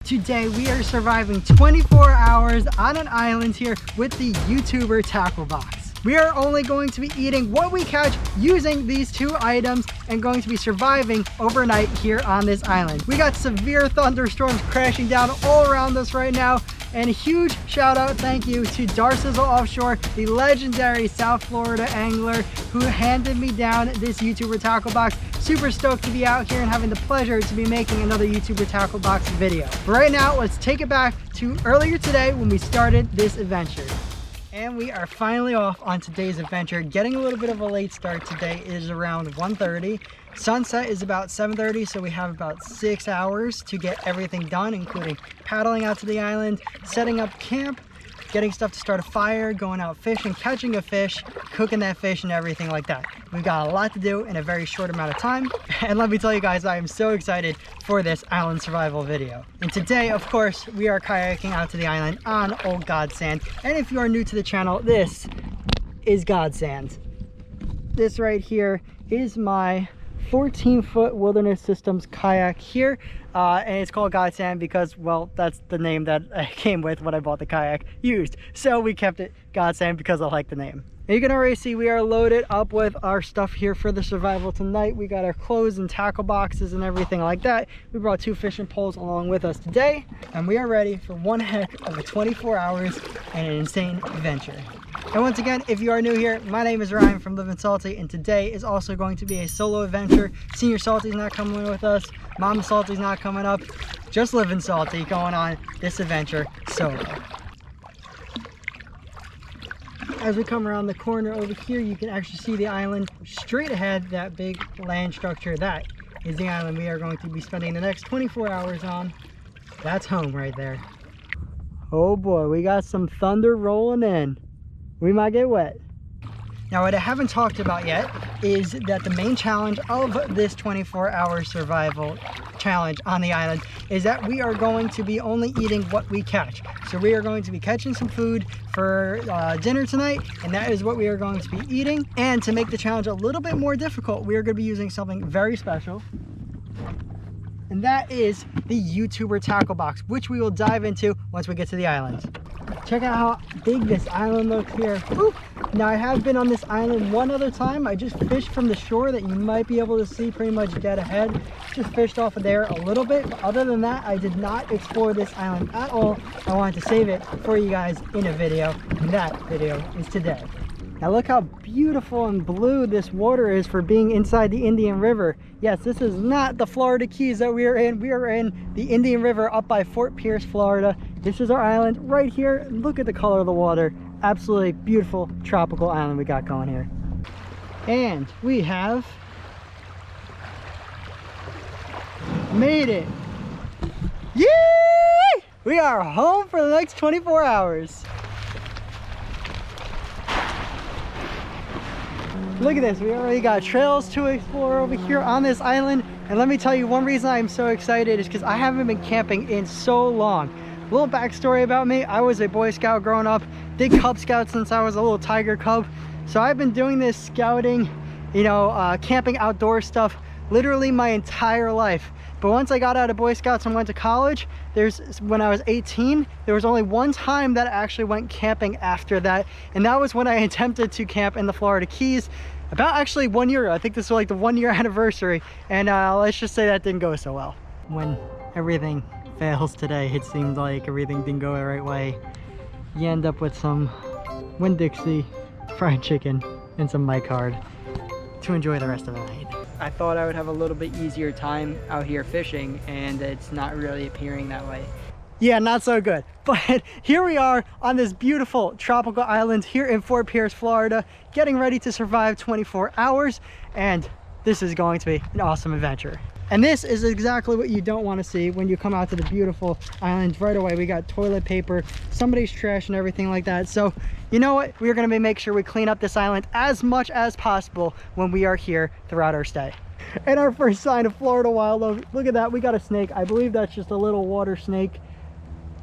Today we are surviving 24 hours on an island here with the YouTuber tackle box. We are only going to be eating what we catch using these two items and going to be surviving overnight here on this island. We got severe thunderstorms crashing down all around us right now. And a huge shout out, thank you to Darcizzle Offshore, the legendary South Florida angler who handed me down this YouTuber tackle box. Super stoked to be out here and having the pleasure to be making another YouTuber tackle box video. But right now, let's take it back to earlier today when we started this adventure. And we are finally off on today's adventure. Getting a little bit of a late start today. It is around 1:30. Sunset is about 7:30, so we have about 6 hours to get everything done, including paddling out to the island, setting up camp, getting stuff to start a fire, going out fishing, catching a fish, cooking that fish, and everything like that. We've got a lot to do in a very short amount of time. And let me tell you guys, I am so excited for this island survival video. And today, of course, we are kayaking out to the island on Old Godsand. And if you are new to the channel, this is Godsand. This right here is my 14-foot Wilderness Systems kayak here, and it's called Godsand because, well, that's the name that I came with when I bought the kayak used. So we kept it Godsand because I like the name. And you can already see we are loaded up with our stuff here for the survival tonight. We got our clothes and tackle boxes and everything like that. We brought 2 fishing poles along with us today, and we are ready for one heck of a 24 hours and an insane adventure. And once again, if you are new here, my name is Ryan from Livin Salty, and today is also going to be a solo adventure. Senior Salty's not coming with us, Mama Salty's not coming up, just Livin Salty going on this adventure solo. As we come around the corner over here, you can actually see the island straight ahead. That big land structure, that is the island we are going to be spending the next 24 hours on. That's home right there. Oh boy, we got some thunder rolling in. We might get wet. Now, what I haven't talked about yet is that the main challenge of this 24-hour survival challenge on the island is that we are going to be only eating what we catch. So we are going to be catching some food for dinner tonight, and that is what we are going to be eating. And to make the challenge a little bit more difficult, we are going to be using something very special, and that is the YouTuber tackle box, which we will dive into once we get to the island. Check out how big this island looks here. Woo! Now, I have been on this island one other time. I just fished from the shore that you might be able to see pretty much dead ahead. Just fished off of there a little bit. But other than that, I did not explore this island at all. I wanted to save it for you guys in a video, and that video is today. Now look how beautiful and blue this water is for being inside the Indian River. Yes, this is not the Florida Keys that we are in. We are in the Indian River up by Fort Pierce, Florida. This is our island right here. Look at the color of the water. Absolutely beautiful tropical island we got going here. And we have made it. Yay! We are home for the next 24 hours. Look at this, we already got trails to explore over here on this island. And let me tell you, one reason I'm so excited is because I haven't been camping in so long. A little backstory about me: I was a Boy Scout growing up, big Cub Scout since I was a little tiger cub. So I've been doing this scouting, camping outdoor stuff literally my entire life. But once I got out of Boy Scouts and went to college, when I was 18, there was only one time that I actually went camping after that, and that was when I attempted to camp in the Florida Keys about actually 1 year. I think this was like the 1 year anniversary, and let's just say that didn't go so well. When everything fails today, it seemed like everything didn't go the right way. You end up with some Winn-Dixie fried chicken and some mic card to enjoy the rest of the night. I thought I would have a little bit easier time out here fishing, and it's not really appearing that way. Yeah, not so good. But here we are on this beautiful tropical island here in Fort Pierce, Florida, getting ready to survive 24 hours, and this is going to be an awesome adventure. And this is exactly what you don't want to see when you come out to the beautiful island. Right away, we got toilet paper, somebody's trash, and everything like that. So you know what? We're going to make sure we clean up this island as much as possible when we are here throughout our stay. And our first sign of Florida wildlife, look at that, we got a snake. I believe that's just a little water snake,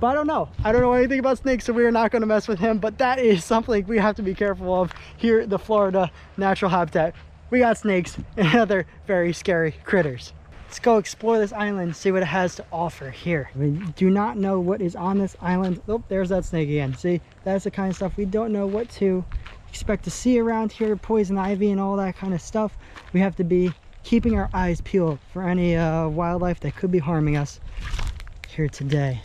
but I don't know anything about snakes, so we are not going to mess with him. But that is something we have to be careful of here at the Florida Natural Habitat. We got snakes and other very scary critters. Let's go explore this island, see what it has to offer here. We do not know what is on this island. Oh, there's that snake again. See, that's the kind of stuff we don't know what to expect to see around here. Poison ivy and all that kind of stuff. We have to be keeping our eyes peeled for any wildlife that could be harming us here today.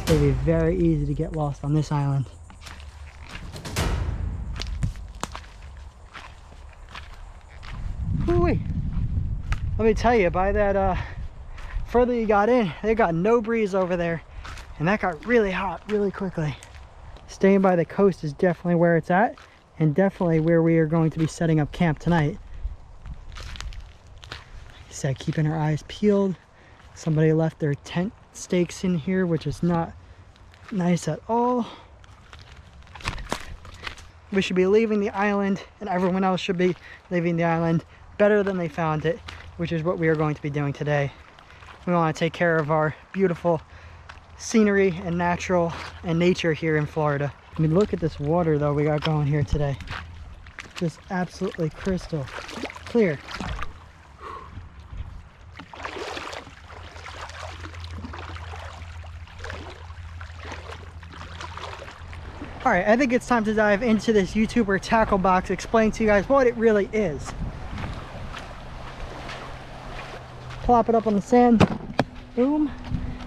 It's going to be very easy to get lost on this island. Ooh-wee. Let me tell you, by that further you got in, they got no breeze over there, and that got really hot really quickly. Staying by the coast is definitely where it's at, and definitely where we are going to be setting up camp tonight. Like I said, keeping our eyes peeled. Somebody left their tent stakes in here, which is not nice at all. We should be leaving the island, and everyone else should be leaving the island better than they found it, which is what we are going to be doing today. We want to take care of our beautiful scenery and natural and nature here in Florida. I mean, look at this water though we got going here today. Just absolutely crystal clear. All right, I think it's time to dive into this YouTuber tackle box, explain to you guys what it really is. Plop it up on the sand, boom.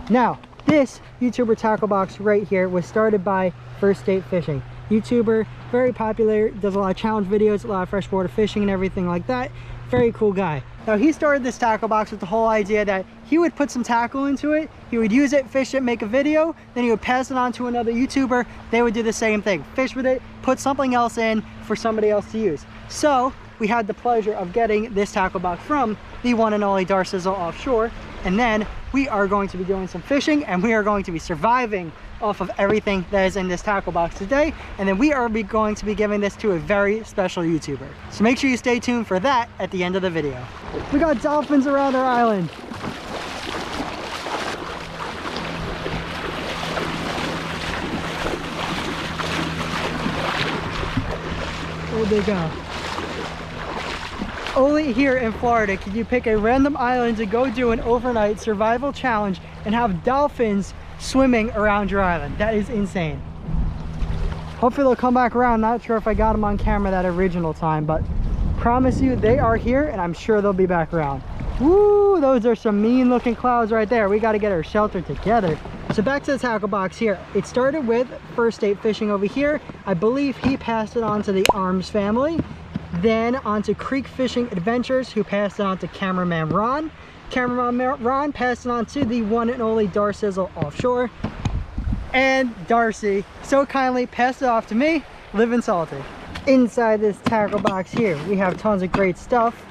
Now, this YouTuber tackle box right here was started by FirstStateFishing. YouTuber, very popular, does a lot of challenge videos, a lot of freshwater fishing and everything like that. Very cool guy. Now, he started this tackle box with the whole idea that he would put some tackle into it, he would use it, fish it, make a video, then he would pass it on to another YouTuber. They would do the same thing, fish with it, put something else in for somebody else to use. So we had the pleasure of getting this tackle box from the one and only Darcizzle Offshore, and then we are going to be doing some fishing, and we are going to be surviving off of everything that is in this tackle box today, and then we are going to be giving this to a very special YouTuber. So make sure you stay tuned for that at the end of the video. We got dolphins around our island. Where'd they go? Only here in Florida can you pick a random island to go do an overnight survival challenge and have dolphins swimming around your island. That is insane. Hopefully they'll come back around. Not sure if I got them on camera that original time, but promise you they are here, and I'm sure they'll be back around. Woo, those are some mean looking clouds right there. We got to get our shelter together. So back to the tackle box here. It started with FirstStateFishing over here. I believe he passed it on to the Arms family, then on to Creek Fishing Adventures, who passed it on to cameraman Ron. Cameraman Ron passed it on to the one and only Darcizzle Offshore, and Darcy so kindly passed it off to me, Livin Salty. Inside this tackle box here, we have tons of great stuff,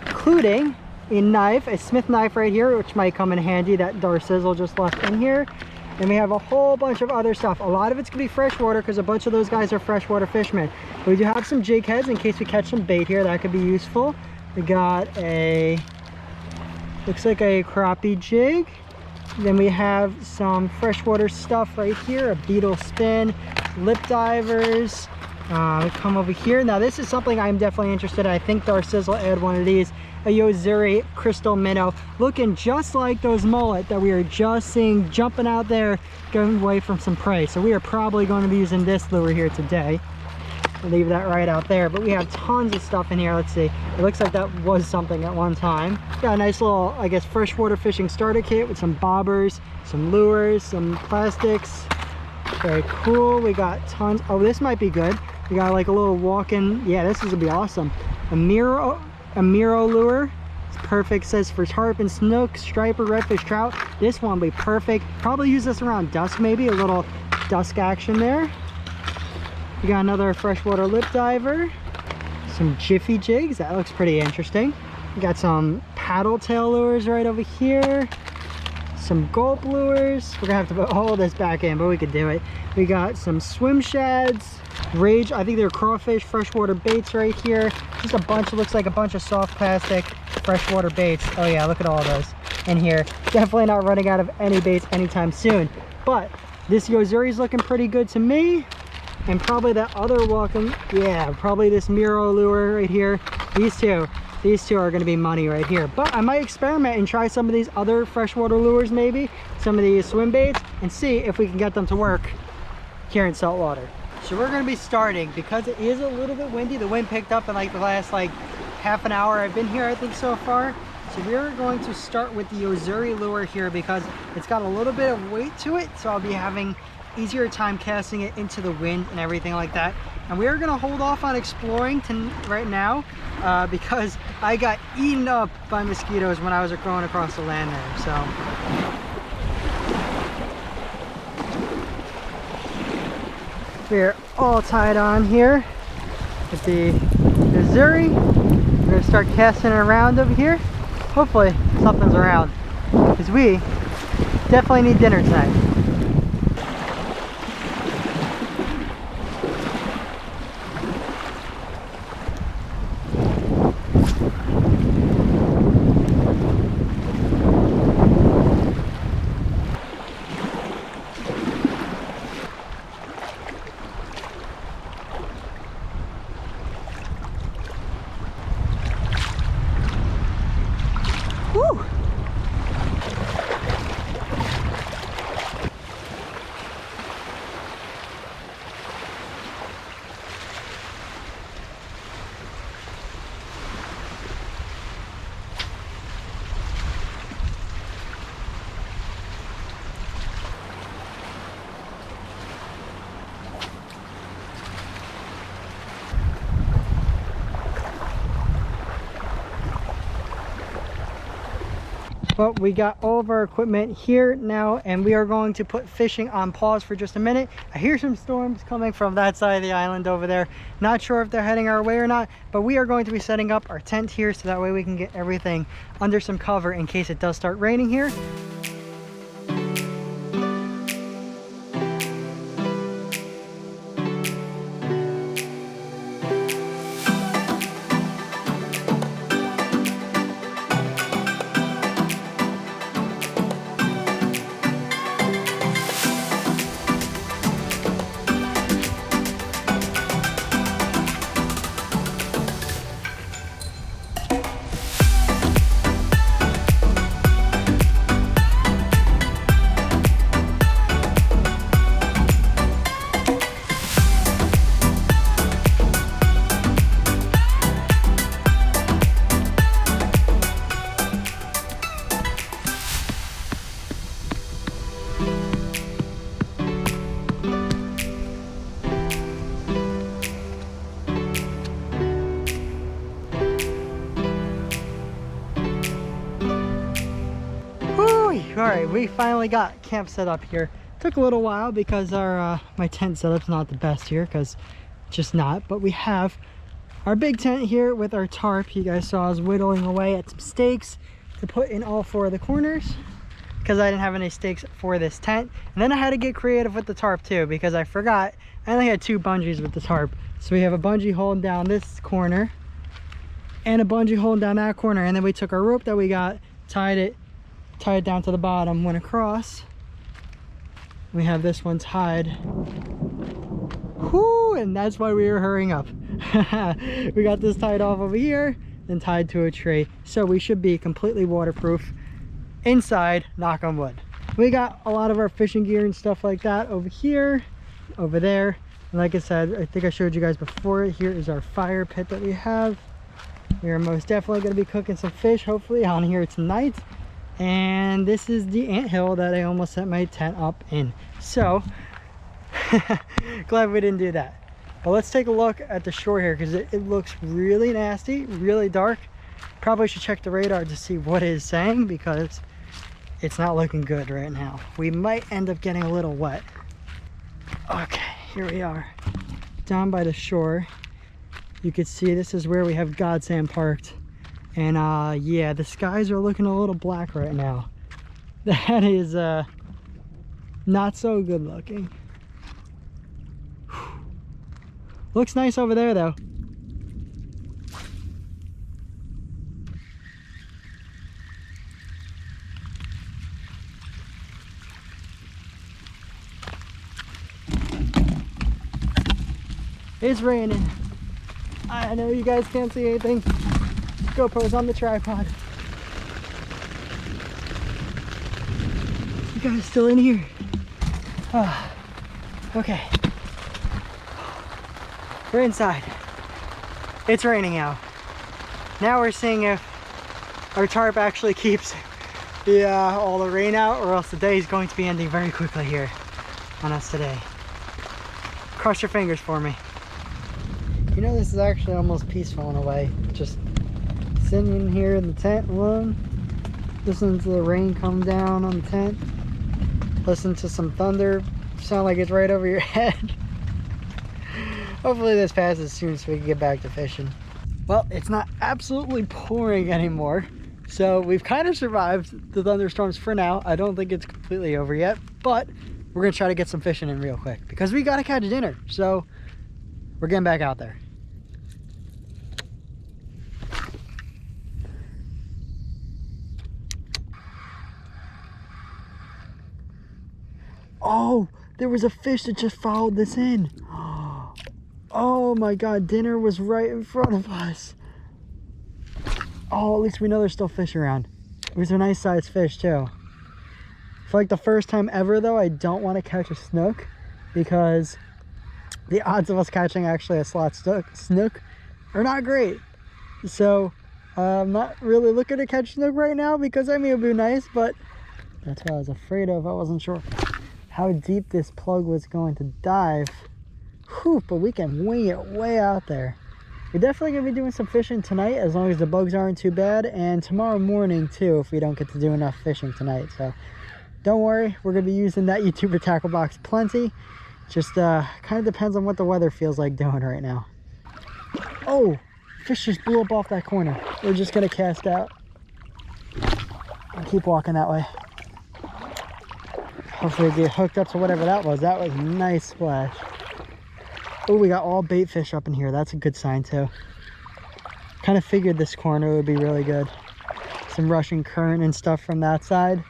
including a knife, a Smith knife right here, which might come in handy, that Darcizzle just left in here. And we have a whole bunch of other stuff. A lot of it's gonna be freshwater because a bunch of those guys are freshwater fishermen. We do have some jig heads in case we catch some bait here. That could be useful. We got a, looks like a crappie jig. Then we have some freshwater stuff right here, a beetle spin, lip divers. We come over here. Now this is something I'm definitely interested in. I think Darcizzle had one of these, a Yozuri crystal minnow, looking just like those mullet that we are just seeing jumping out there, going away from some prey. So we are probably going to be using this lure here today. I'll leave that right out there, but we have tons of stuff in here. Let's see, it looks like that was something at one time. Got a nice little, I guess, freshwater fishing starter kit with some bobbers, some lures, some plastics. Very cool. We got tons. Oh, this might be good. We got like a little walk-in. Yeah, this is gonna be awesome. A Miro lure. It's perfect. It says for tarpon, snook, striper, redfish, trout. This one will be perfect. Probably use this around dusk, maybe a little dusk action there. We got another freshwater lip diver. Some jiffy jigs. That looks pretty interesting. We got some paddle tail lures right over here. Some gulp lures. We're gonna have to put all this back in, but we could do it. We got some swim shads, I think they're crawfish, freshwater baits right here. Just a bunch, it looks like a bunch of soft plastic freshwater baits. Oh yeah, look at all those in here. Definitely not running out of any baits anytime soon. But this Yozuri's looking pretty good to me. And probably that other welcome, yeah, probably this Miro lure right here. These two are going to be money right here. But I might experiment and try some of these other freshwater lures, maybe some of these swim baits, and see if we can get them to work here in saltwater. So we're going to be starting, because it is a little bit windy. The wind picked up in like the last like half an hour I've been here, I think, so far. So we're going to start with the Yozuri lure here because it's got a little bit of weight to it, so I'll be having easier time casting it into the wind and everything like that. And we are going to hold off on exploring right now because I got eaten up by mosquitoes when I was going across the land there. So we're all tied on here with the Yozuri. We're going to start casting it around over here. Hopefully something's around, because we definitely need dinner tonight. Woo! But we got all of our equipment here now, and we are going to put fishing on pause for just a minute. I hear some storms coming from that side of the island over there. Not sure if they're heading our way or not, but we are going to be setting up our tent here so that way we can get everything under some cover in case it does start raining here. All right, we finally got camp set up here. Took a little while because our my tent setup's not the best here, because it's just not. But we have our big tent here with our tarp. You guys saw us whittling away at some stakes to put in all four of the corners, because I didn't have any stakes for this tent. And then I had to get creative with the tarp too, because I forgot I only had 2 bungees with the tarp. So we have a bungee holding down this corner and a bungee holding down that corner, and then we took our rope that we got, tied it down to the bottom, went across. We have this one tied. Whoo! And that's why we were hurrying up. We got this tied off over here, then tied to a tree. So we should be completely waterproof inside, knock on wood. We got a lot of our fishing gear and stuff like that over here, over there. And like I said, I think I showed you guys before, here is our fire pit that we have. We are most definitely going to be cooking some fish, hopefully, on here tonight. And this is the anthill that I almost set my tent up in. So glad we didn't do that. But let's take a look at the shore here, because it looks really nasty, really dark. Probably should check the radar to see what it is saying, because it's not looking good right now. We might end up getting a little wet. Okay, here we are down by the shore. You can see this is where we have Godsand parked. And yeah, the skies are looking a little black right now. That is not so good looking. Looks nice over there though. It's raining. I know you guys can't see anything. GoPro's on the tripod. You guys still in here? Oh, okay. We're inside. It's raining out. Now we're seeing if our tarp actually keeps all the rain out, or else the day is going to be ending very quickly here on us today. Cross your fingers for me. You know, this is actually almost peaceful in a way. Just sitting in here in the tent alone, listening to the rain come down on the tent, listen to some thunder sound like it's right over your head. Hopefully this passes soon so we can get back to fishing. Well, it's not absolutely pouring anymore, so we've kind of survived the thunderstorms for now. I don't think it's completely over yet, but we're gonna try to get some fishing in real quick because we gotta catch dinner, so we're getting back out there. Oh, there was a fish that just followed this in. Oh my God, dinner was right in front of us. Oh, at least we know there's still fish around. It was a nice sized fish too. For like the first time ever though, I don't want to catch a snook because the odds of us catching actually a slot snook are not great. So I'm not really looking to catch snook right now because I mean it would be nice, but that's what I was afraid of. I wasn't sure how deep this plug was going to dive. Whew, but we can wing it way out there. We're definitely going to be doing some fishing tonight as long as the bugs aren't too bad, and tomorrow morning too if we don't get to do enough fishing tonight. So don't worry, we're going to be using that YouTuber tackle box plenty. Just kind of depends on what the weather feels like doing right now. Oh, fish just blew up off that corner. We're just going to cast out and keep walking that way. Hopefully we get hooked up to whatever that was. That was a nice splash. Oh, we got all bait fish up in here. That's a good sign too. Kind of figured this corner would be really good. Some rushing current and stuff from that side.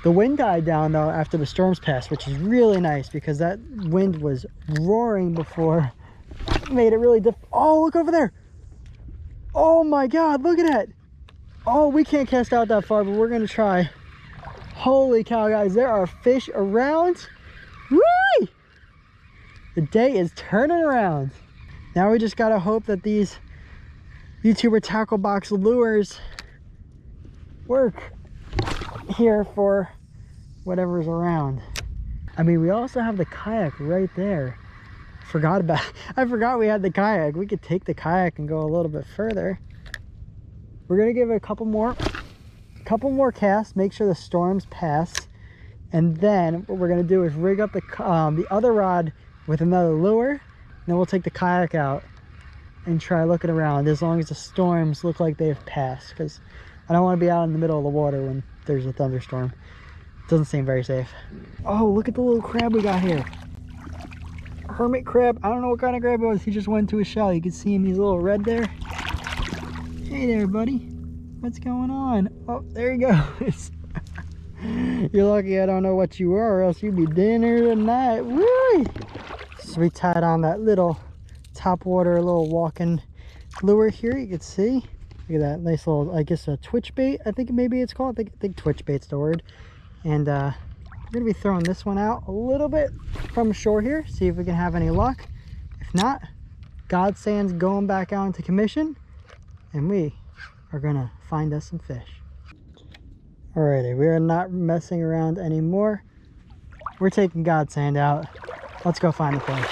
The wind died down though after the storms passed, which is really nice because that wind was roaring before. Made it really difficult. Oh, look over there. Oh my God, look at that. Oh, we can't cast out that far, but we're gonna try. Holy cow, guys, there are fish around. Woo! The day is turning around. Now we just gotta hope that these YouTuber tackle box lures work here for whatever's around. I mean, we also have the kayak right there. I forgot we had the kayak. We could take the kayak and go a little bit further. We're gonna give it a couple more casts, make sure the storms pass, and then what we're gonna do is rig up the other rod with another lure, and then we'll take the kayak out and try looking around as long as the storms look like they've passed, because I don't want to be out in the middle of the water when there's a thunderstorm. It doesn't seem very safe. Oh, look at the little crab we got here. Hermit crab. I don't know what kind of crab it was. He just went to a shell. You can see him. He's a little red there. Hey there, buddy. What's going on? Oh, there he goes. You're lucky I don't know what you are, or else you'd be dinner tonight. Woo! So we tied on that little top water, little walking lure here. You can see. Look at that nice little, I guess, a twitch bait. I think maybe it's called. I think twitch bait's the word. And we're gonna be throwing this one out a little bit from shore here. See if we can have any luck. If not, Godsand's going back out into commission, and we are gonna find us some fish. Alrighty, we are not messing around anymore. We're taking Godsand out. Let's go find the fish.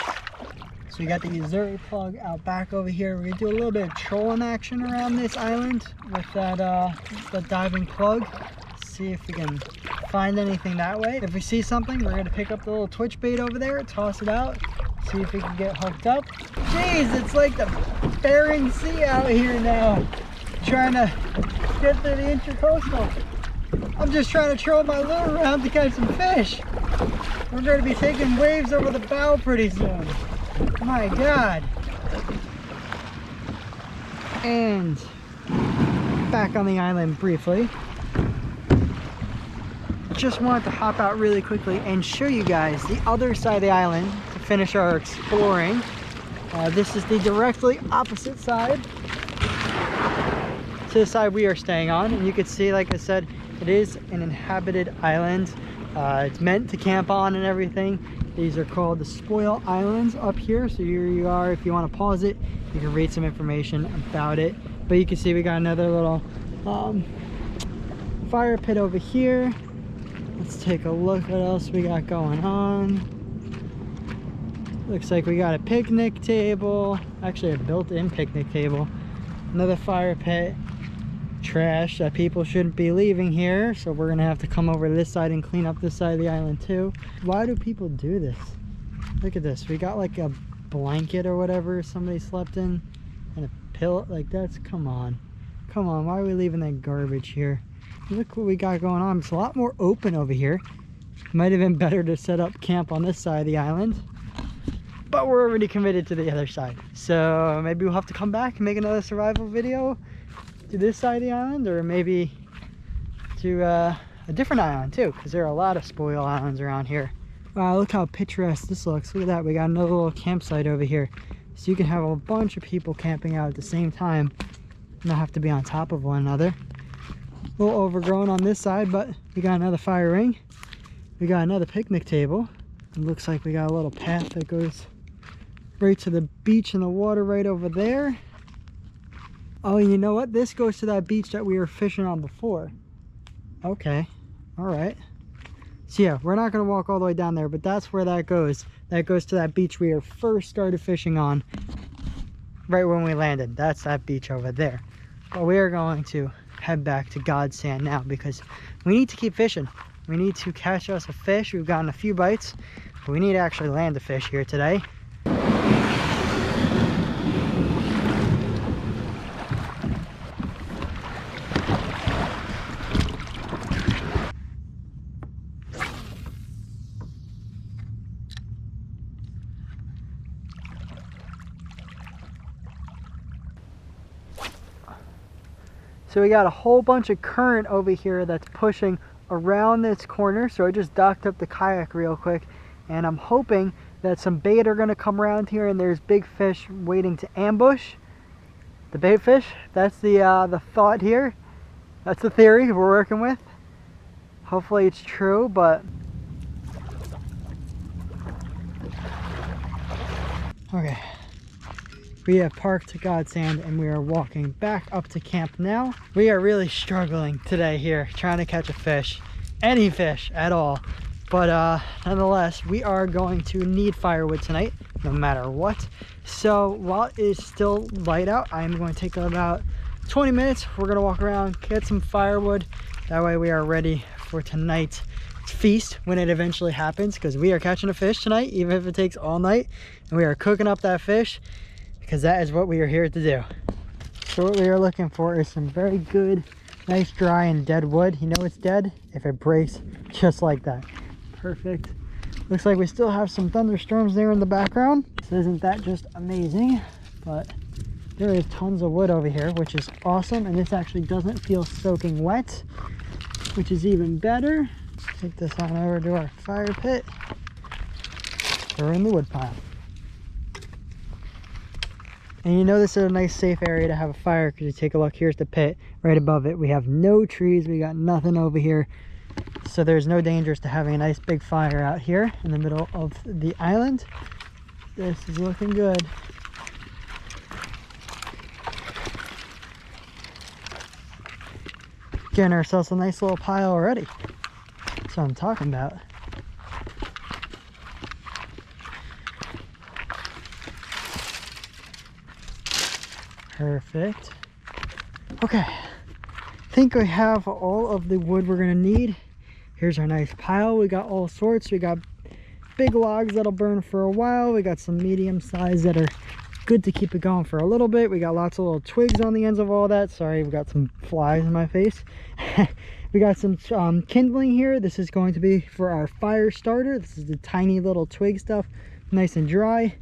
So we got the Missouri plug out back over here. We're gonna do a little bit of trolling action around this island with that the diving plug. See if we can find anything that way. If we see something, we're gonna pick up the little twitch bait over there, toss it out, see if we can get hooked up. Jeez, it's like the Bering Sea out here now. Trying to get through the intercoastal. I'm just trying to troll my lure around to catch some fish. We're going to be taking waves over the bow pretty soon. My God. And back on the island briefly. Just wanted to hop out really quickly and show you guys the other side of the island to finish our exploring. This is the directly opposite side to the side we are staying on, and you can see, like I said, it is an inhabited island. It's meant to camp on and everything. These are called the spoil islands up here. So here you are. If you want to pause it, you can read some information about it. But you can see we got another little fire pit over here. Let's take a look what else we got going on. Looks like we got a picnic table, actually a built-in picnic table, another fire pit, trash that people shouldn't be leaving here, so we're gonna have to come over to this side and clean up this side of the island too. Why do people do this? Look at this, we got like a blanket or whatever somebody slept in and a pillow. Like, that's, come on, why are we leaving that garbage here? Look what we got going on. It's a lot more open over here. Might have been better to set up camp on this side of the island, but we're already committed to the other side, so maybe we'll have to come back and make another survival video to this side of the island, or maybe to a different island too, because there are a lot of spoil islands around here. Wow, look how picturesque this looks. Look at that, we got another little campsite over here, so you can have a bunch of people camping out at the same time, not have to be on top of one another. A little overgrown on this side, but we got another fire ring, we got another picnic table. It looks like we got a little path that goes right to the beach and the water right over there. Oh, you know what? This goes to that beach that we were fishing on before. Okay, all right. So yeah, we're not gonna walk all the way down there, but that's where that goes. That goes to that beach we were first started fishing on, right when we landed. That's that beach over there. But we are going to head back to God's Sand now, because we need to keep fishing. We need to catch us a fish. We've gotten a few bites, but we need to actually land a fish here today. So we got a whole bunch of current over here that's pushing around this corner, so I just docked up the kayak real quick, and I'm hoping that some bait are going to come around here and there's big fish waiting to ambush the bait fish. That's the thought here. That's the theory we're working with. Hopefully it's true, but okay. We have parked to God's Sand and we are walking back up to camp now. We are really struggling today here, trying to catch a fish, any fish at all. But nonetheless, we are going to need firewood tonight, no matter what. So while it is still light out, I'm going to take about 20 minutes. We're gonna walk around, get some firewood. That way we are ready for tonight's feast when it eventually happens, because we are catching a fish tonight, even if it takes all night. And we are cooking up that fish, because that is what we are here to do. So what we are looking for is some very good, nice, dry, and dead wood. You know it's dead if it breaks just like that. Perfect. Looks like we still have some thunderstorms there in the background. So isn't that just amazing? But there is tons of wood over here, which is awesome. And this actually doesn't feel soaking wet, which is even better. Take this on over to our fire pit. Throw in the wood pile. And you know this is a nice safe area to have a fire, because you take a look, here's the pit right above it. We have no trees, we got nothing over here. So there's no dangers to having a nice big fire out here in the middle of the island. This is looking good. Getting ourselves a nice little pile already. That's what I'm talking about. Perfect. Okay, I think we have all of the wood we're gonna need. Here's our nice pile. We got all sorts. We got big logs that'll burn for a while. We got some medium size that are good to keep it going for a little bit. We got lots of little twigs on the ends of all that. Sorry, we got some flies in my face. We got some kindling here. This is going to be for our fire starter. This is the tiny little twig stuff, nice and dry.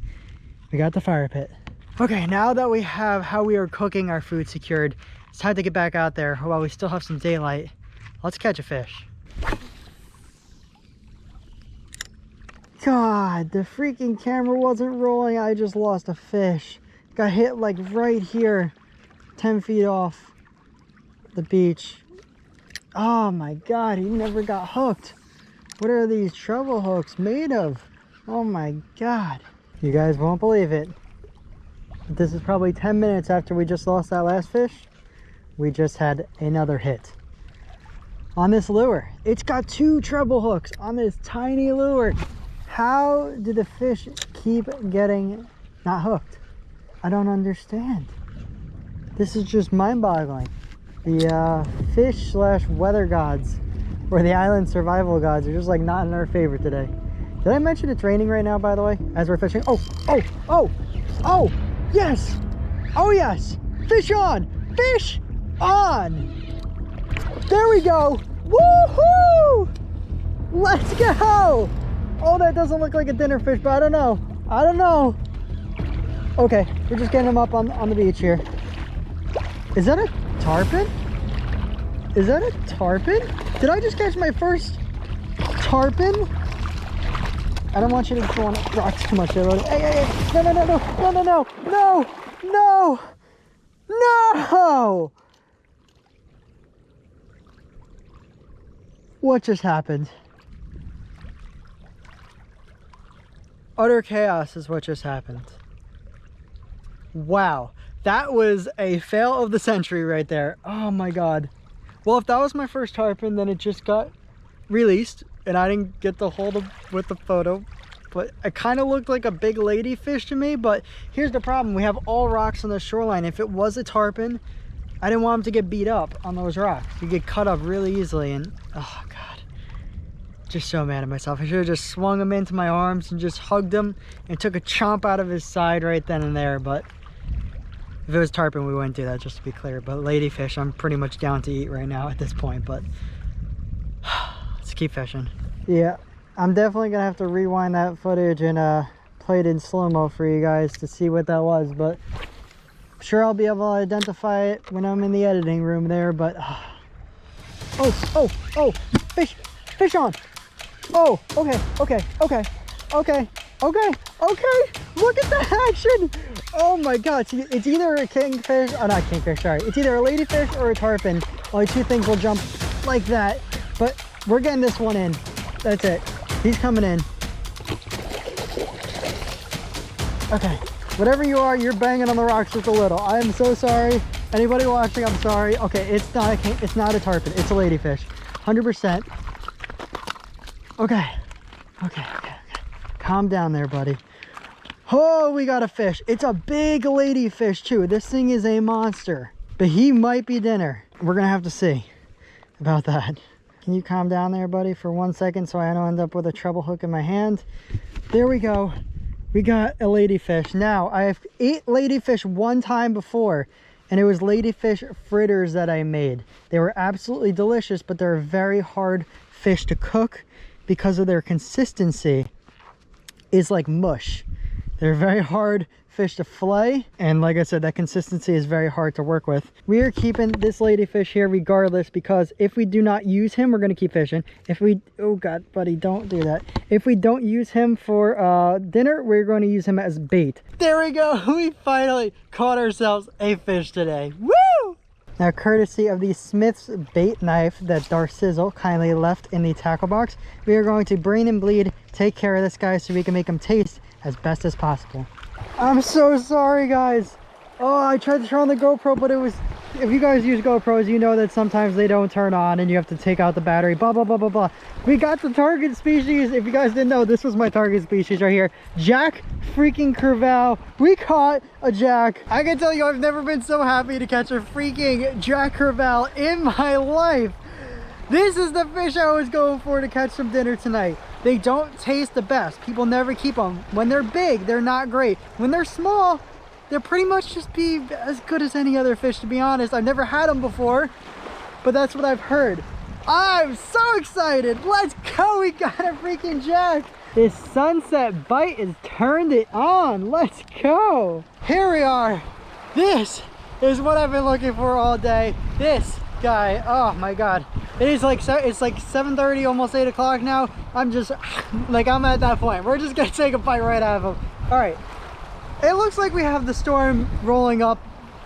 We got the fire pit. Okay, now that we have how we are cooking our food secured, it's time to get back out there while we still have some daylight. Let's catch a fish. God, the freaking camera wasn't rolling. I just lost a fish. Got hit like right here, 10 feet off the beach. Oh my God, he never got hooked. What are these treble hooks made of? Oh my God. You guys won't believe it. This is probably 10 minutes after we just lost that last fish. We just had another hit on this lure. It's got 2 treble hooks on this tiny lure. How do the fish keep getting not hooked? I don't understand. This is just mind-boggling. The fish / weather gods, or the island survival gods, are just like not in our favor today. Did I mention it's raining right now, by the way, as we're fishing? Oh, yes! Oh yes! Fish on! Fish on! There we go! Woohoo! Let's go! Oh, that doesn't look like a dinner fish, but I don't know. I don't know. Okay, we're just getting him up on the beach here. Is that a tarpon? Is that a tarpon? Did I just catch my first tarpon? I don't want you to go on rocks too much there, Rody. Hey, no! What just happened? Utter chaos is what just happened. Wow, that was a fail of the century right there. Oh my God. Well, if that was my first tarpon, then it just got released and I didn't get to hold him with the photo, but it kind of looked like a big ladyfish to me. But here's the problem: we have all rocks on the shoreline. If it was a tarpon, I didn't want him to get beat up on those rocks. You get cut up really easily, and oh God, just so mad at myself. I should have just swung him into my arms and just hugged him and took a chomp out of his side right then and there. But if it was tarpon, we wouldn't do that, just to be clear. But ladyfish, I'm pretty much down to eat right now at this point. But let's keep fishing. Yeah, I'm definitely gonna have to rewind that footage and play it in slow-mo for you guys to see what that was. But I'm sure I'll be able to identify it when I'm in the editing room there. But oh, fish on. Oh, okay. Look at the action. Oh my God, it's either a kingfish, oh not kingfish, sorry. It's either a ladyfish or a tarpon. Only 2 things will jump like that, but we're getting this one in. That's it. He's coming in. Okay, whatever you are, you're banging on the rocks just a little. I am so sorry. Anybody watching, I'm sorry. Okay, it's not a tarpon, it's a ladyfish. 100%. Okay. Calm down there, buddy. Oh, we got a fish. It's a big ladyfish too. This thing is a monster, but he might be dinner. We're gonna have to see about that. Can you calm down there, buddy, for 1 second so I don't end up with a treble hook in my hand? There we go. We got a ladyfish. Now, I've ate ladyfish one time before, and it was ladyfish fritters that I made. They were absolutely delicious, but they're a very hard fish to cook because of their consistency is like mush. They're very hard fish to fillet, and like I said, that consistency is very hard to work with. We are keeping this ladyfish here regardless, because if we do not use him, we're going to keep fishing. If we, oh God, buddy, don't do that. If we don't use him for dinner, we're going to use him as bait. There we go. We finally caught ourselves a fish today. Woo! Now, courtesy of the Smith's bait knife that Darcizzle kindly left in the tackle box, we are going to brain and bleed, take care of this guy so we can make him taste as best as possible. I'm so sorry, guys. Oh, I tried to turn on the GoPro, but it was, if you guys use GoPros, you know that sometimes they don't turn on and you have to take out the battery, blah, blah, blah, blah, blah. We got the target species. If you guys didn't know, this was my target species right here. Jack freaking Crevalle. We caught a jack. I can tell you, I've never been so happy to catch a freaking Jack Crevalle in my life. This is the fish I was going for to catch some dinner tonight. They don't taste the best. People never keep them. When they're big, they're not great. When they're small, they'll pretty much just be as good as any other fish, to be honest. I've never had them before, but that's what I've heard. I'm so excited. Let's go. We got a freaking jack. This sunset bite has turned it on. Let's go. Here we are. This is what I've been looking for all day. This guy. Oh my god. It is like, it's like 7:30, almost 8 o'clock now. I'm just like, I'm at that point. We're just gonna take a bite right out of him. All right. It looks like we have the storm rolling up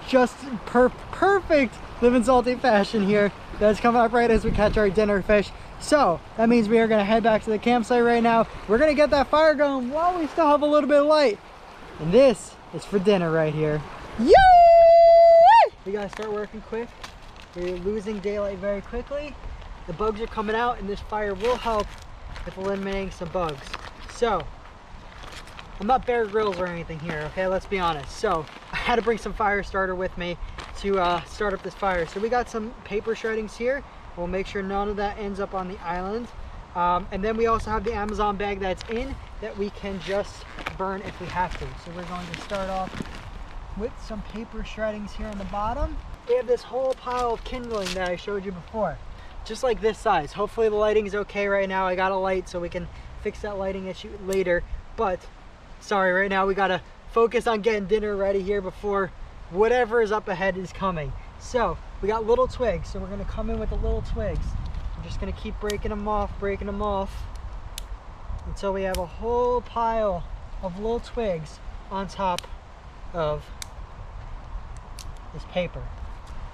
just perfect Livin salty fashion here. That's coming up right as we catch our dinner fish. So that means we are gonna head back to the campsite right now. We're gonna get that fire going while we still have a little bit of light. And this is for dinner right here. Yay! We gotta start working quick. We're losing daylight very quickly. The bugs are coming out and this fire will help with eliminating some bugs. So, I'm not Bear Grylls or anything here, okay? Let's be honest. So, I had to bring some fire starter with me to start up this fire. So we got some paper shreddings here. We'll make sure none of that ends up on the island. And then we also have the Amazon bag that's in that we can just burn if we have to. So we're going to start off with some paper shreddings here on the bottom. We have this whole pile of kindling that I showed you before, just like this size. Hopefully the lighting is okay right now. I got a light so we can fix that lighting issue later, but sorry, right now we gotta focus on getting dinner ready here before whatever is up ahead is coming. So we got little twigs, so we're gonna come in with the little twigs. I'm just gonna keep breaking them off until we have a whole pile of little twigs on top of this paper.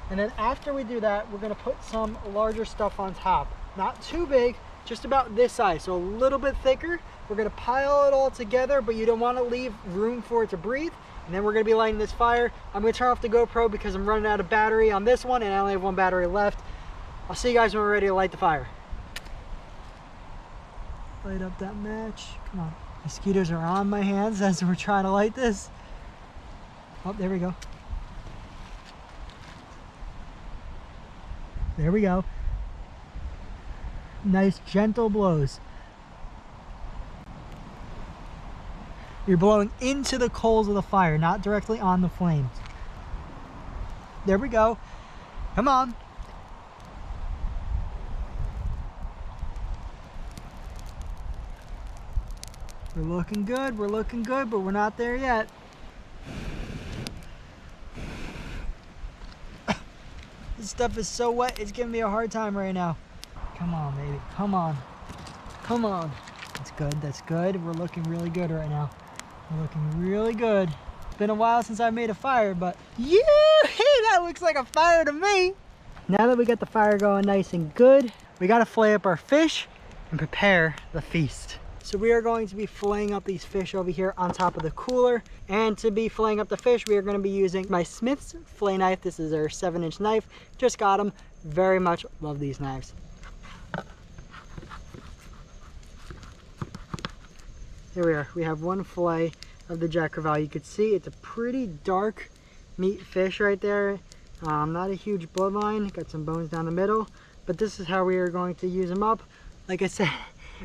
And then after we do that, we're gonna put some larger stuff on top. Not too big, just about this size, so a little bit thicker. We're gonna pile it all together, but you don't wanna leave room for it to breathe. And then we're gonna be lighting this fire. I'm gonna turn off the GoPro because I'm running out of battery on this one and I only have one battery left. I'll see you guys when we're ready to light the fire. Light up that match. Come on. Mosquitoes are on my hands as we're trying to light this. Oh, there we go. There we go. Nice gentle blows. You're blowing into the coals of the fire, not directly on the flames. There we go. Come on. We're looking good, but we're not there yet. This stuff is so wet, it's giving me a hard time right now. Come on, baby, come on. Come on. That's good, that's good. We're looking really good right now. We're looking really good. It's been a while since I made a fire, but yeah, hey, that looks like a fire to me. Now that we got the fire going nice and good, we gotta fillet up our fish and prepare the feast. So we are going to be filleting up these fish over here on top of the cooler. And to be filleting up the fish, we are going to be using my Smith's fillet knife. This is our 7-inch knife. Just got them. Very much love these knives. Here we are. We have one fillet of the Jack Crevalle. You could see it's a pretty dark meat fish right there. Not a huge bloodline. Got some bones down the middle. But this is how we are going to use them up. Like I said,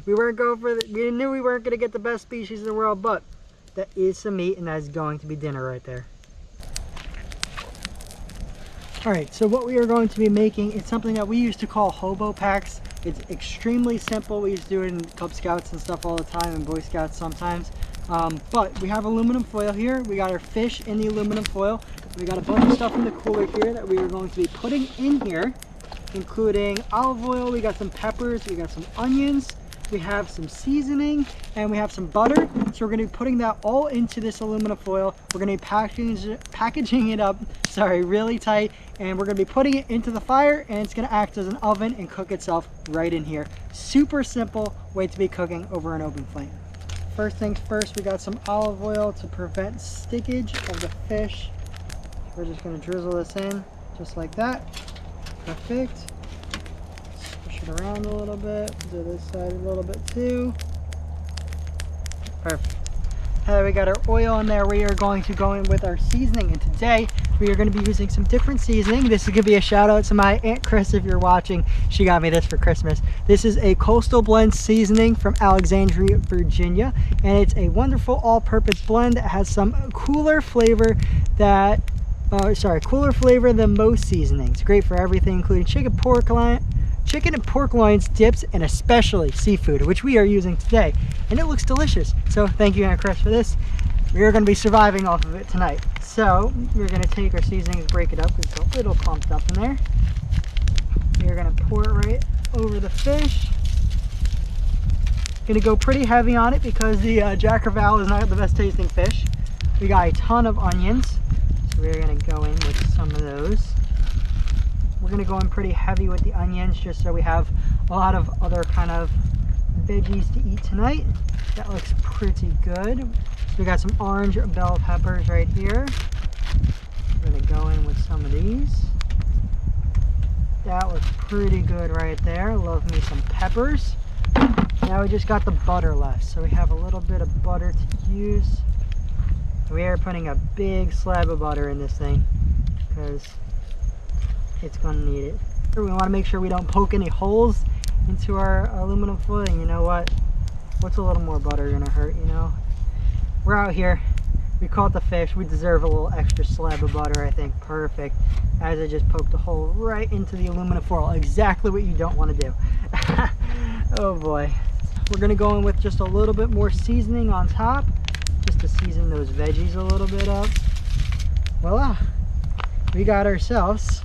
we weren't going for we knew we weren't going to get the best species in the world, but that is some meat and that is going to be dinner right there. All right, so what we are going to be making is something that we used to call hobo packs. It's extremely simple. We used to do it in Cub Scouts and stuff all the time, and Boy Scouts sometimes. But we have aluminum foil here. We got our fish in the aluminum foil. We got a bunch of stuff in the cooler here that we are going to be putting in here, including olive oil. We got some peppers. We got some onions. We have some seasoning and we have some butter. So we're going to be putting that all into this aluminum foil. We're going to be packaging it up, really tight, and we're going to be putting it into the fire, and it's going to act as an oven and cook itself right in here. Super simple way to be cooking over an open flame. First things first, we got some olive oil to prevent stickage of the fish. We're just going to drizzle this in just like that. Perfect. Around a little bit, to this side a little bit too. Perfect. We got our oil in there. We are going to go in with our seasoning, and today we are going to be using some different seasoning. This is going to be a shout out to my Aunt Chris if you're watching. She got me this for Christmas. This is a Coastal Blend seasoning from Alexandria, Virginia, and it's a wonderful all-purpose blend that has some cooler flavor that cooler flavor than most seasonings. Great for everything, including chicken and pork loins, dips, and especially seafood, which we are using today. And it looks delicious. So thank you, Aunt Chris, for this. We are going to be surviving off of it tonight. So we're going to take our seasonings, break it up. It's a little clumped up in there. You're gonna pour it right over the fish. Gonna go pretty heavy on it because the Jack Crevalle is not the best tasting fish. We got a ton of onions, so we're gonna go in with some of those. We're gonna go in pretty heavy with the onions just so we have a lot of other kind of veggies to eat tonight. That looks pretty good. So we got some orange bell peppers right here. We're gonna go in with some of these. That looks pretty good right there. Love me some peppers. Now we just got the butter left, so we have a little bit of butter to use. We are putting a big slab of butter in this thing because it's gonna need it. We want to make sure we don't poke any holes into our aluminum foil. And you know what? What's a little more butter gonna hurt, you know? We're out here. We caught the fish. We deserve a little extra slab of butter, I think. Perfect. As I just poked a hole right into the aluminum foil. Exactly what you don't want to do. Oh boy. We're gonna go in with just a little bit more seasoning on top, just to season those veggies a little bit up. Voila. We got ourselves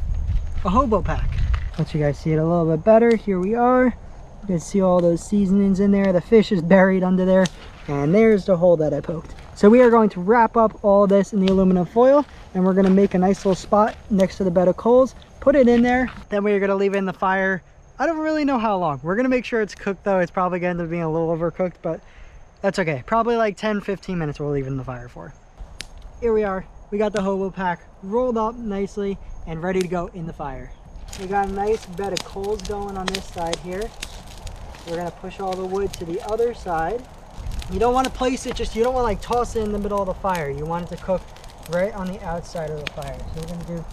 a hobo pack. Let you guys see it a little bit better. Here we are. You can see all those seasonings in there. The fish is buried under there. And there's the hole that I poked. So we are going to wrap up all this in the aluminum foil, and we're going to make a nice little spot next to the bed of coals, put it in there, then we're going to leave it in the fire. I don't really know how long. We're going to make sure it's cooked though. It's probably going to end up being a little overcooked, but that's okay. Probably like 10-15 minutes we'll leave it in the fire for. Here we are. We got the hobo pack rolled up nicely and ready to go in the fire. We got a nice bed of coals going on this side here. We're going to push all the wood to the other side. You don't want to place it, you don't want to like toss it in the middle of the fire. You want it to cook right on the outside of the fire. So we're going to do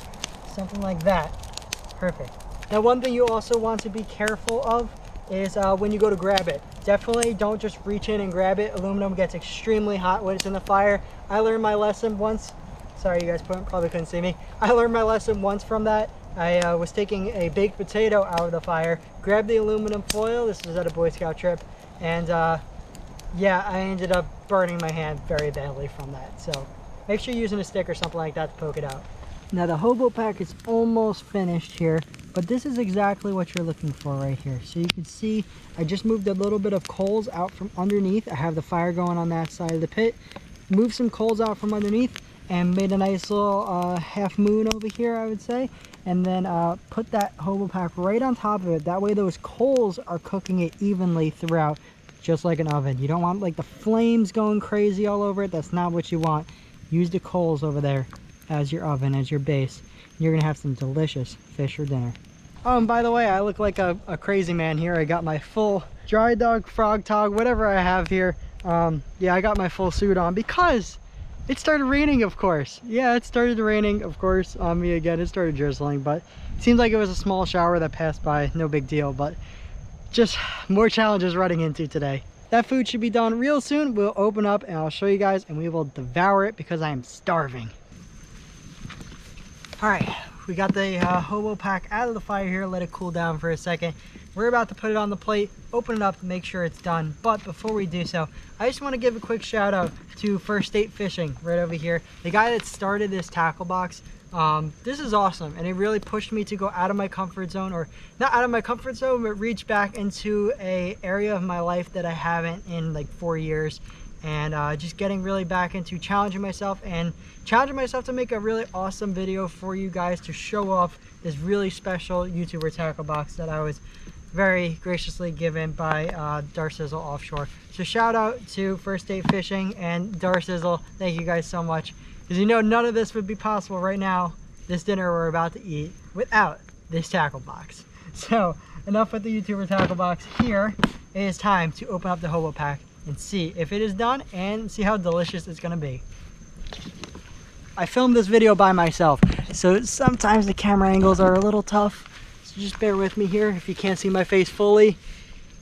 something like that. Perfect. Now one thing you also want to be careful of is when you go to grab it. Definitely don't just reach in and grab it. Aluminum gets extremely hot when it's in the fire. I learned my lesson once. Sorry, you guys probably couldn't see me. I learned my lesson once from that. I was taking a baked potato out of the fire, grabbed the aluminum foil. This was at a Boy Scout trip, and yeah, I ended up burning my hand very badly from that. So make sure you're using a stick or something like that to poke it out. Now the hobo pack is almost finished here, but this is exactly what you're looking for right here. So you can see I just moved a little bit of coals out from underneath. I have the fire going on that side of the pit. Moved some coals out from underneath and made a nice little half moon over here, I would say. And then put that hobo pack right on top of it. That way those coals are cooking it evenly throughout, just like an oven. You don't want like the flames going crazy all over it. That's not what you want. Use the coals over there as your oven, as your base. You're gonna have some delicious fish for dinner. Oh, and by the way, I look like a crazy man here. I got my full dry dog, frog tog, whatever I have here. Yeah, I got my full suit on because it started raining, of course. Yeah, it started raining, of course, on me again. It started drizzling, but it seemed like it was a small shower that passed by. No big deal, but just more challenges running into today. That food should be done real soon. We'll open up and I'll show you guys and we will devour it because I am starving. All right, we got the hobo pack out of the fire here. Let it cool down for a second. We're about to put it on the plate, open it up to make sure it's done. But before we do so, I just want to give a quick shout out to FirstStateFishing right over here. The guy that started this tackle box. This is awesome, and it really pushed me to go out of my comfort zone, or not out of my comfort zone, but reach back into a area of my life that I haven't in like 4 years, and just getting really back into challenging myself to make a really awesome video for you guys to show off this really special YouTuber tackle box that I was very graciously given by Darcizzle Offshore. So shout out to FirstStateFishing and Darcizzle. Thank you guys so much. Because you know none of this would be possible right now, this dinner we're about to eat, without this tackle box. So enough with the YouTuber tackle box. Here it is time to open up the hobo pack and see if it is done and see how delicious it's going to be. I filmed this video by myself, so sometimes the camera angles are a little tough. So just bear with me here. If you can't see my face fully,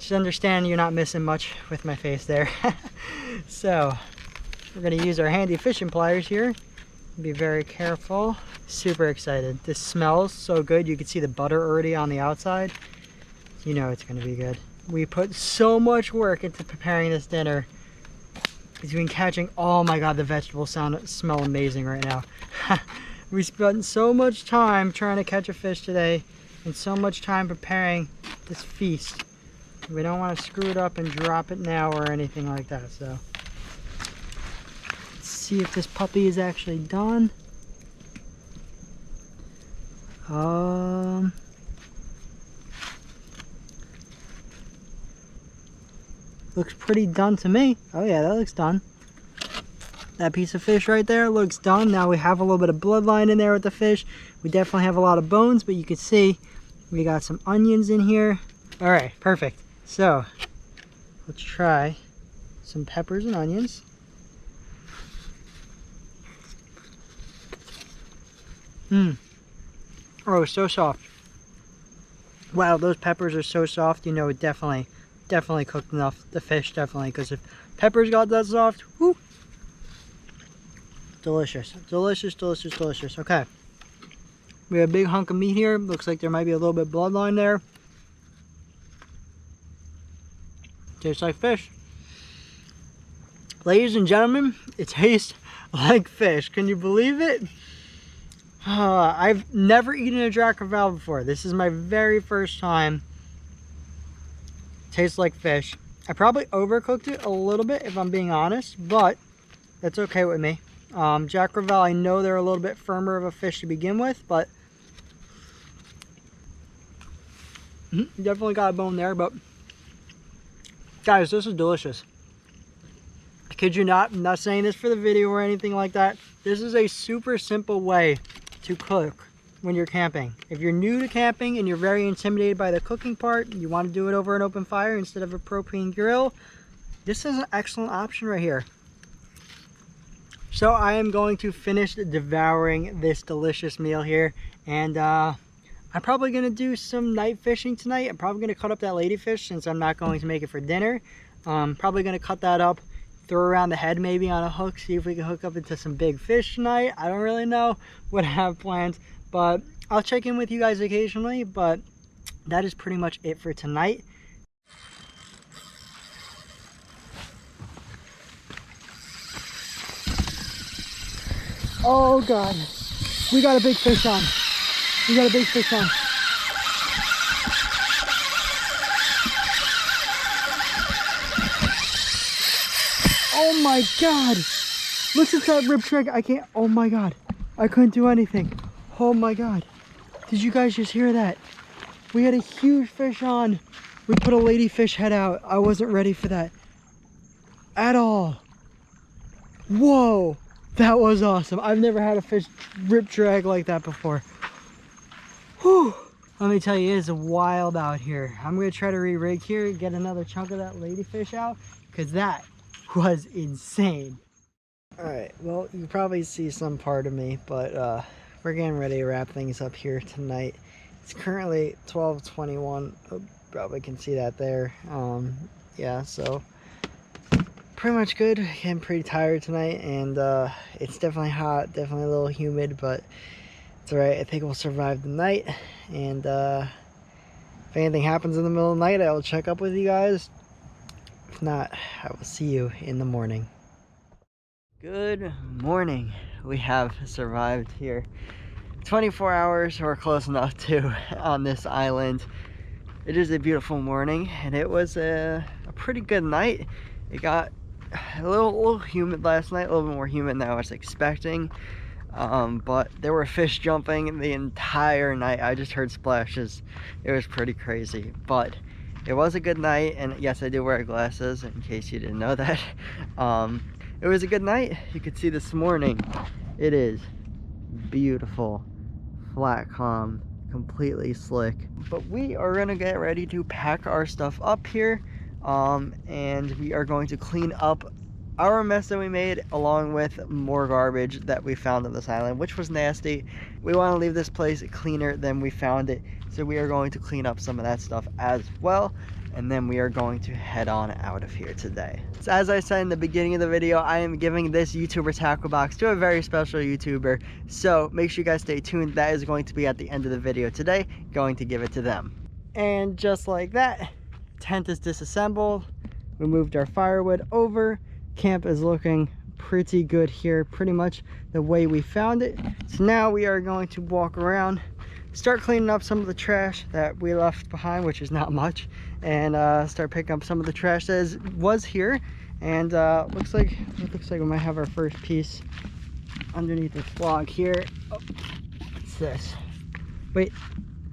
just understand you're not missing much with my face there. So we're going to use our handy fishing pliers here. Be very careful. Super excited. This smells so good. You can see the butter already on the outside. You know it's going to be good. We put so much work into preparing this dinner. Between catching, oh my god, the vegetables smell amazing right now. We spent so much time trying to catch a fish today, and so much time preparing this feast. We don't want to screw it up and drop it now or anything like that. So let's see if this puppy is actually done. Looks pretty done to me. Oh yeah, that looks done. That piece of fish right there looks done. Now we have a little bit of bloodline in there with the fish. We definitely have a lot of bones, but you can see we got some onions in here. All right, perfect. So let's try some peppers and onions. Oh, so soft. Wow, those peppers are so soft. You know, it definitely cooked enough. The fish definitely, because if peppers got that soft, whoo. Delicious, delicious, delicious, delicious. Okay, we have a big hunk of meat here. Looks like there might be a little bit of bloodline there. Tastes like fish. Ladies and gentlemen, it tastes like fish. Can you believe it? I've never eaten a Jack Crevalle before. This is my very first time. Tastes like fish. I probably overcooked it a little bit, if I'm being honest, but that's okay with me. Jack Crevalle, I know they're a little bit firmer of a fish to begin with, but definitely got a bone there. But guys, this is delicious. I kid you not, I'm not saying this for the video or anything like that. This is a super simple way to cook when you're camping. If you're new to camping and you're very intimidated by the cooking part, you want to do it over an open fire instead of a propane grill, this is an excellent option right here. So I am going to finish devouring this delicious meal here, and I'm probably going to do some night fishing tonight. I'm probably going to cut up that ladyfish since I'm not going to make it for dinner. Probably going to cut that up, throw around the head maybe on a hook, see if we can hook up into some big fish tonight. I don't really know what I have planned, but I'll check in with you guys occasionally. But that is pretty much it for tonight. Oh God, we got a big fish on. We got a big fish on. Oh my God, listen to that rib trick. I can't, oh my God, I couldn't do anything. Oh my God, did you guys just hear that? We had a huge fish on. We put a ladyfish head out. I wasn't ready for that at all. Whoa. That was awesome. I've never had a fish rip drag like that before. Whew. Let me tell you, it is wild out here. I'm going to try to re-rig here, get another chunk of that ladyfish out, because that was insane. Alright, well, you probably see some part of me, but we're getting ready to wrap things up here tonight. It's currently 12:21. Oh, probably can see that there. Yeah, so pretty much good. Getting pretty tired tonight, and it's definitely hot, definitely a little humid, but it's alright. I think we'll survive the night, and if anything happens in the middle of the night, I will check up with you guys. If not, I will see you in the morning. Good morning. We have survived here 24 hours, or close enough to, on this island. It is a beautiful morning, and it was a pretty good night. It got a little humid last night, a little bit more humid than I was expecting, but there were fish jumping the entire night. I just heard splashes. It was pretty crazy, but it was a good night. And yes, I do wear glasses in case you didn't know that. It was a good night. You could see this morning, it is beautiful, flat, calm, completely slick. But we are gonna get ready to pack our stuff up here. And we are going to clean up our mess that we made, along with more garbage that we found on this island, which was nasty. We want to leave this place cleaner than we found it, so we are going to clean up some of that stuff as well, and then we are going to head on out of here today. So as I said in the beginning of the video, I am giving this YouTuber tackle box to a very special YouTuber, so make sure you guys stay tuned. That is going to be at the end of the video today, going to give it to them. And just like that, tent is disassembled. We moved our firewood over. Camp is looking pretty good here, pretty much the way we found it. So now we are going to walk around, start cleaning up some of the trash that we left behind, which is not much, and start picking up some of the trash that was here. And looks like we might have our first piece underneath this log here. Oh, what's this? Wait,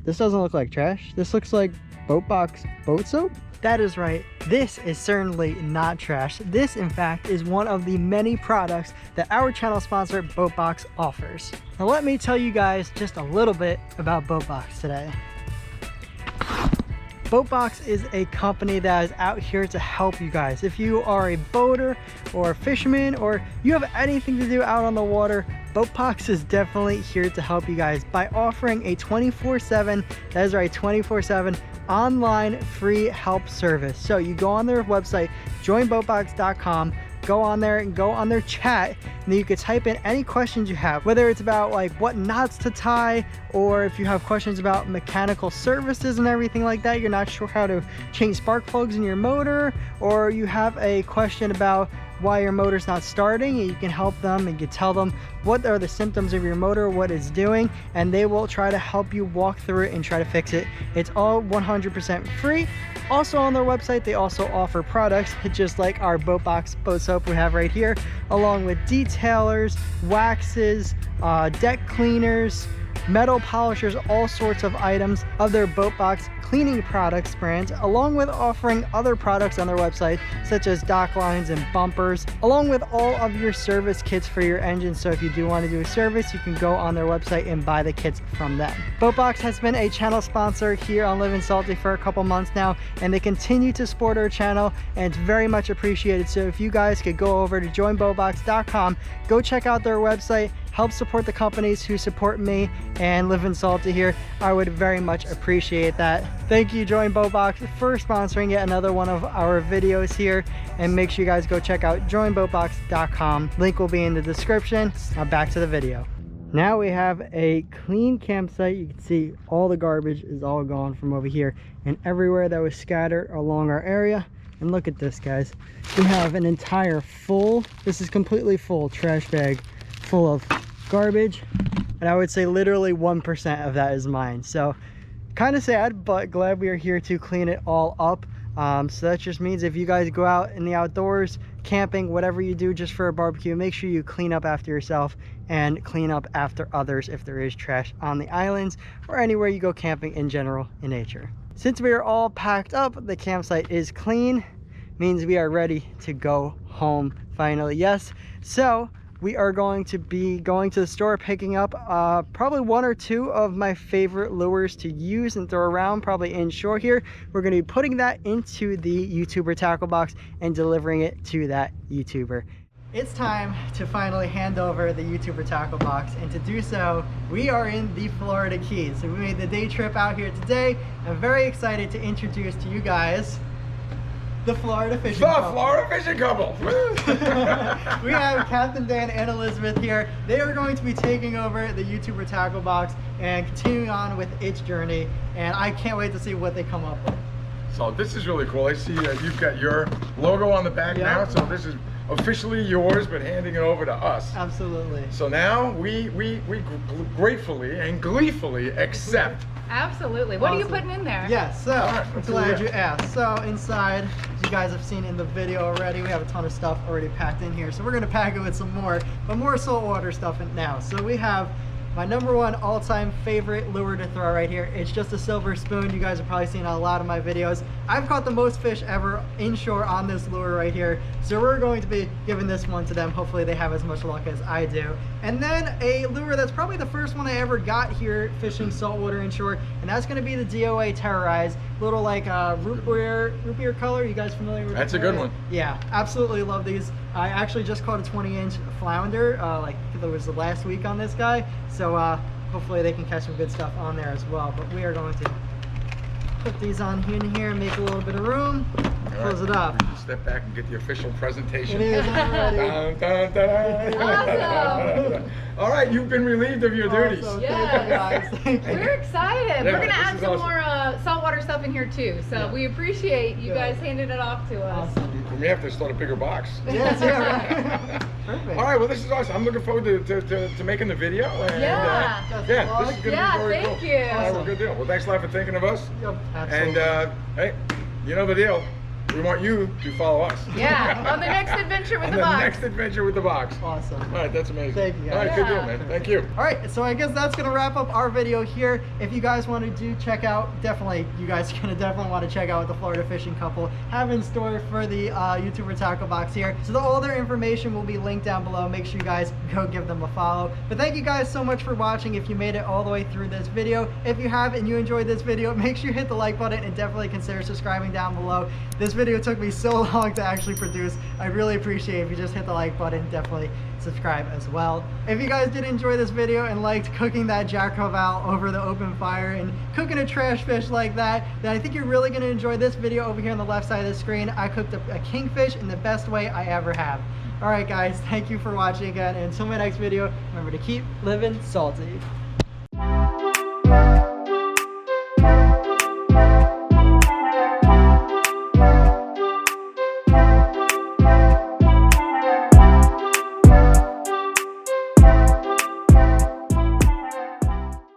this doesn't look like trash. This looks like BoatBox boat soap. That is right. This is certainly not trash. This, in fact, is one of the many products that our channel sponsor, BoatBox, offers. Now, let me tell you guys just a little bit about BoatBox today. BoatBox is a company that is out here to help you guys. If you are a boater or a fisherman, or you have anything to do out on the water, BoatBox is definitely here to help you guys by offering a 24/7, that is right, 24/7 online free help service. So you go on their website, joinboatbox.com, go on there and go on their chat, and then you can type in any questions you have, whether it's about like what knots to tie, or if you have questions about mechanical services and everything like that, you're not sure how to change spark plugs in your motor, or you have a question about why your motor's not starting, and you can help them and you can tell them what are the symptoms of your motor, what it's doing, and they will try to help you walk through it and try to fix it. It's all 100% free. Also on their website, they also offer products just like our BoatBox boat soap we have right here, along with detailers, waxes, deck cleaners, metal polishers, all sorts of items of their BoatBox cleaning products brands, along with offering other products on their website such as dock lines and bumpers, along with all of your service kits for your engine. So if you do want to do a service, you can go on their website and buy the kits from them. BoatBox has been a channel sponsor here on Livin Salty for a couple months now, and they continue to support our channel, and it's very much appreciated. So if you guys could go over to joinboatbox.com, go check out their website, help support the companies who support me and Livin Salty here, I would very much appreciate that. Thank you, Join BoatBox, for sponsoring yet another one of our videos here, and make sure you guys go check out joinboatbox.com. Link will be in the description. Now back to the video. Now we have a clean campsite. You can see all the garbage is all gone from over here and everywhere that was scattered along our area. And look at this, guys. We have an entire full, this is completely full trash bag full of garbage, and I would say literally 1% of that is mine. So kind of sad, but glad we are here to clean it all up. So that just means if you guys go out in the outdoors, camping, whatever you do just for a barbecue, make sure you clean up after yourself and clean up after others if there is trash on the islands or anywhere you go camping in general in nature. Since we are all packed up, the campsite is clean, means we are ready to go home finally. Yes, so we are going to be going to the store, picking up probably one or two of my favorite lures to use and throw around, probably inshore here. We're going to be putting that into the YouTuber tackle box and delivering it to that YouTuber. It's time to finally hand over the YouTuber tackle box, and to do so, we are in the Florida Keys. So we made the day trip out here today. I'm very excited to introduce to you guys the Florida Fishing Couple. Florida Fishing Couple! We have Captain Dan and Elizabeth here. They are going to be taking over the YouTuber tackle box and continuing on with its journey, and I can't wait to see what they come up with. So this is really cool. I see you've got your logo on the back now, so this is officially yours, but handing it over to us. Absolutely. So now we gratefully and gleefully accept. Absolutely. What are you putting in there? Yes, so I'm glad you asked. So inside, as you guys have seen in the video already, we have a ton of stuff already packed in here. So we're going to pack it with some more, but more saltwater stuff in now. So we have my #1 all-time favorite lure to throw right here. It's just a silver spoon. You guys have probably seen a lot of my videos. I've caught the most fish ever inshore on this lure right here. So we're going to be giving this one to them. Hopefully they have as much luck as I do. And then a lure that's probably the first one I ever got here fishing saltwater inshore, and that's going to be the DOA Terrorize. Little like root beer color. You guys familiar with that? That's a good one. Yeah, absolutely love these. I actually just caught a 20-inch flounder, like it was the last week on this guy. So hopefully they can catch some good stuff on there as well. But we are going to put these on in here, make a little bit of room, close it up. Step back and get the official presentation. It is already. Dun, dun, dun, Awesome. All right, you've been relieved of your duties. Awesome. Yeah. Thank you, guys. Thank you. We're excited. Yeah, We're going to add some awesome. more saltwater stuff in here too. So we appreciate you guys handing it off to us. Awesome. We may have to start a bigger box. Yes, yeah, right. Perfect. All right, well, this is awesome. I'm looking forward to making the video. And, Yeah. this is going to be very thank cool. you. All right, well, good deal. Well, thanks a lot for thinking of us. Yep, absolutely. And, hey, you know the deal. We want you to follow us. Yeah, on the next adventure with the box. next adventure with the box. Awesome. All right, that's amazing. Thank you, guys. All right, good deal, man. Thank you. All right, so I guess that's gonna wrap up our video here. If you guys want to check out, you guys are gonna definitely want to check out what the Florida fishing couple have in store for the YouTuber tackle box here. So all their information will be linked down below. Make sure you guys go give them a follow. But thank you guys so much for watching. If you made it all the way through this video, if you have and you enjoyed this video, make sure you hit the like button and definitely consider subscribing down below. This video took me so long to actually produce. I really appreciate it if you just hit the like button. Definitely subscribe as well. If you guys did enjoy this video and liked cooking that Jack Crevalle over the open fire and cooking a trash fish like that, then I think you're really going to enjoy this video over here on the left side of the screen. I cooked a kingfish in the best way I ever have. All right, guys, thank you for watching again, and until my next video, remember to keep living salty.